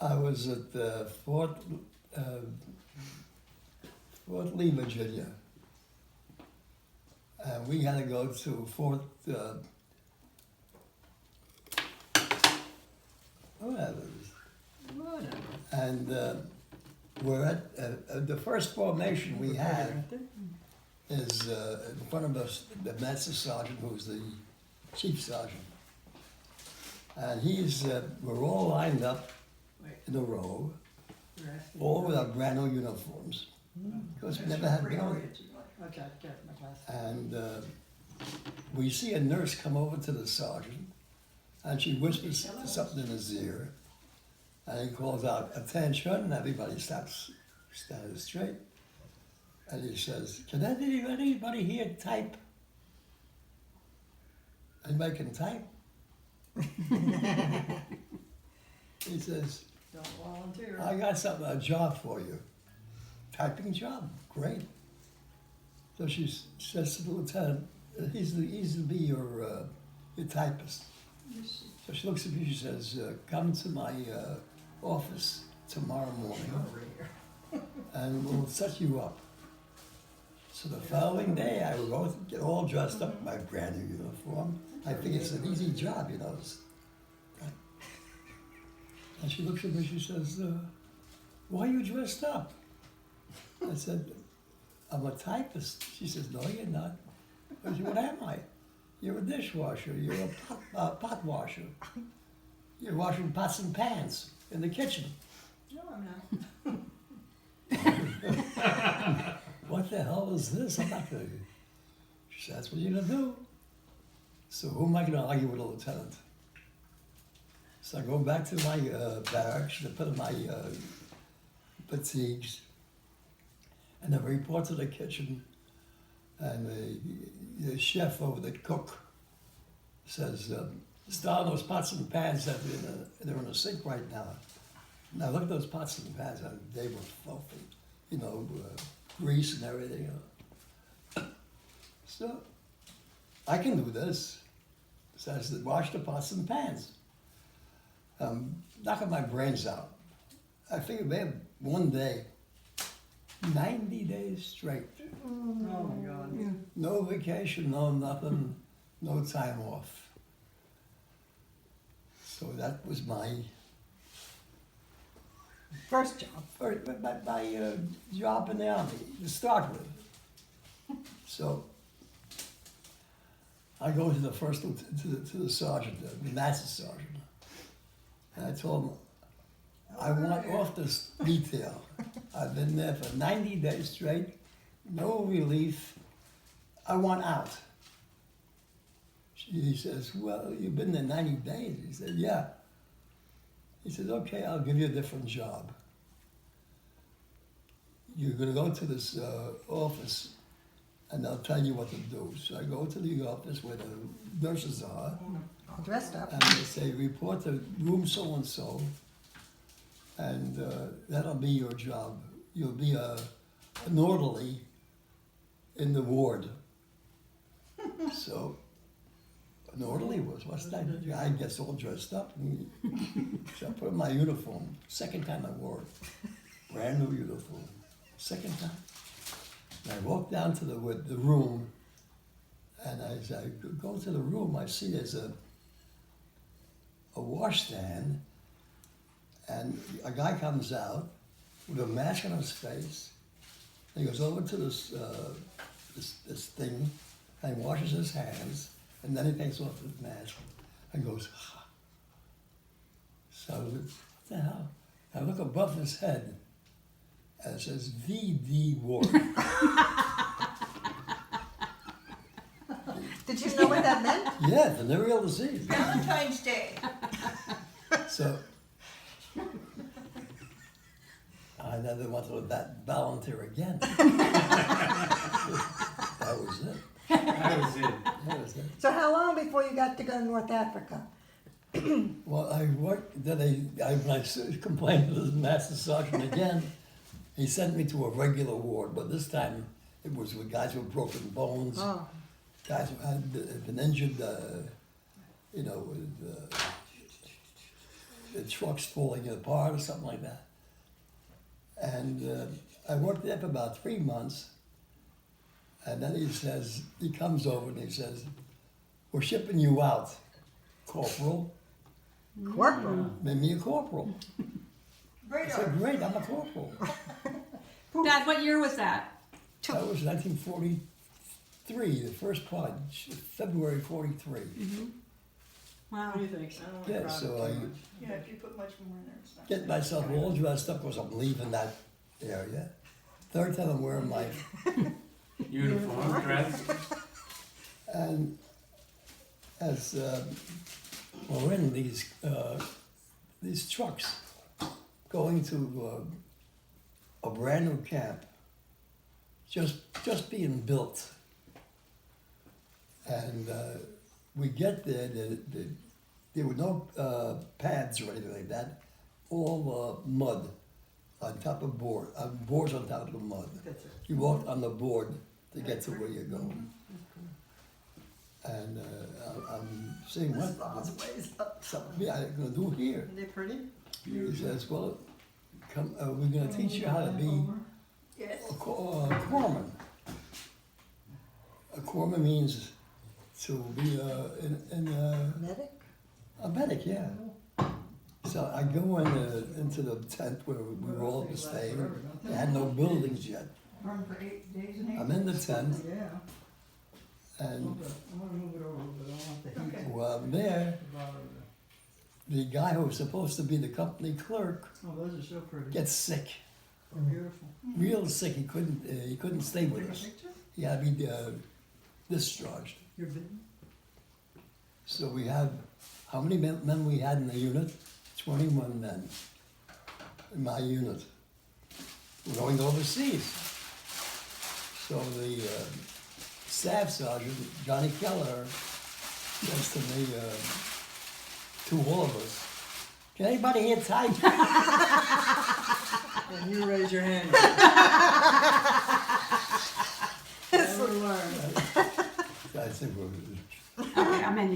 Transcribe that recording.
I was at Fort Lee, Virginia. And we had to go to Fort, whatever. And we're at, the first formation we had is in front of us, the master sergeant, who's the chief sergeant. And we're all lined up in a row, all with our brand new uniforms, because we never had been. And we see a nurse come over to the sergeant, and she whispers something in his ear, and he calls out, "Attention," and everybody stops, standing straight. And he says, "Can anybody here type? Anybody can type?" He says, Don't volunteer. "I got a job for you. Typing job, great." So she says to the lieutenant, he's to be your typist. So she looks at me, she says, "Come to my office tomorrow morning and we'll set you up." So the following day, I would go get all dressed up in my brand new uniform. I think it's an easy job, you know. And she looks at me, she says, "Why are you dressed up?" I said, "I'm a typist." She says, "No, you're not." I said, "What am I?" "You're a dishwasher, you're a pot washer. You're washing pots and pans in the kitchen." No, I'm not. "What the hell is this? I'm not gonna..." She said, "That's what you're gonna do." So who am I gonna argue with a lieutenant? So I go back to my barracks to put on my fatigues, and I report to the kitchen, and the chef over the cook says, "Start those pots and pans that they're in the sink right now." Now look at those pots and pans, and they were filthy, you know, grease and everything. So I can do this. So I said, "Wash the pots and pans." Knocking my brains out. I figured maybe one day, 90 days straight. Oh my God. Yeah. No vacation, no nothing, no time off. So that was my First job. my job in the army to start with. So I go to the first to the sergeant, the master sergeant, and I told him, "I want off this detail. I've been there for 90 days straight, no relief. I want out." He says, "Well, you've been there 90 days. He said, "Yeah." He says, "Okay, I'll give you a different job. You're gonna go to this office and they'll tell you what to do." So I go to the office where the nurses are, All dressed up. and they say, "Report to room so-and-so, and that'll be your job. You'll be an orderly in the ward." So an orderly what's that? The guy gets all dressed up. So I put on my uniform. Second time I wore it. Brand new uniform. Second time. And I walk down to the room, and as I go to the room, I see there's a washstand, and a guy comes out with a mask on his face. And he goes over to this thing and washes his hands, and then he takes off his mask and goes, "Ha." So what the hell? I look above his head, and it says VD Ward. Did you know what that meant? Yeah, venereal disease. Valentine's Day. So I never wanted to volunteer again. That was it. That was it. That was it. So how long before you got to go to North Africa? Well, I worked. Then when I complained to the master sergeant again, he sent me to a regular ward. But this time it was with guys with broken bones, Oh, guys who had been injured, you know, with the truck's falling apart or something like that. And I worked there for about 3 months. And then he comes over and he says, we're shipping you out, corporal. Corporal. Made me a corporal. I Radar. said, great, I'm a corporal. Dad, what year was that? That was 1943, the first part, February 43. Wow. What do you think? I don't want to Yeah, crowd so it I too much. Yeah, if you put much more in there, it's not. get myself all dressed up because I'm leaving that area. Third time I'm wearing my, Uniform, dress. and as we're in these trucks going to a brand new camp, just being built. And we get there, there were no pads or anything like that, all mud on top of boards on top of the mud. That's it. You walk on the board to get to where you're going. And I'm saying, This law's what ways up. something I'm gonna do here? Are they pretty? He says, well, come, we're gonna teach you how to be Yes. a corpsman. A corpsman means to be Medic? a medic, yeah. So I go into the tent where we were all staying. They had no buildings yet. Run for 8 days and 8 I'm in the tent, Yeah. and I want to move it over, but I want the heat. while I'm there, to bother the guy who was supposed to be the company clerk the- Oh, those are so pretty. gets sick, Oh, beautiful. real sick. He couldn't stay with Take a us. picture? He had to be discharged. You're bitten? So we have, how many men we had in the unit? 21 men in my unit. We're going overseas. So the staff sergeant, Johnny Keller, says to me, to all of us, can anybody here type? And you raise your hand. Never learn. I said, well, Okay, I'm in.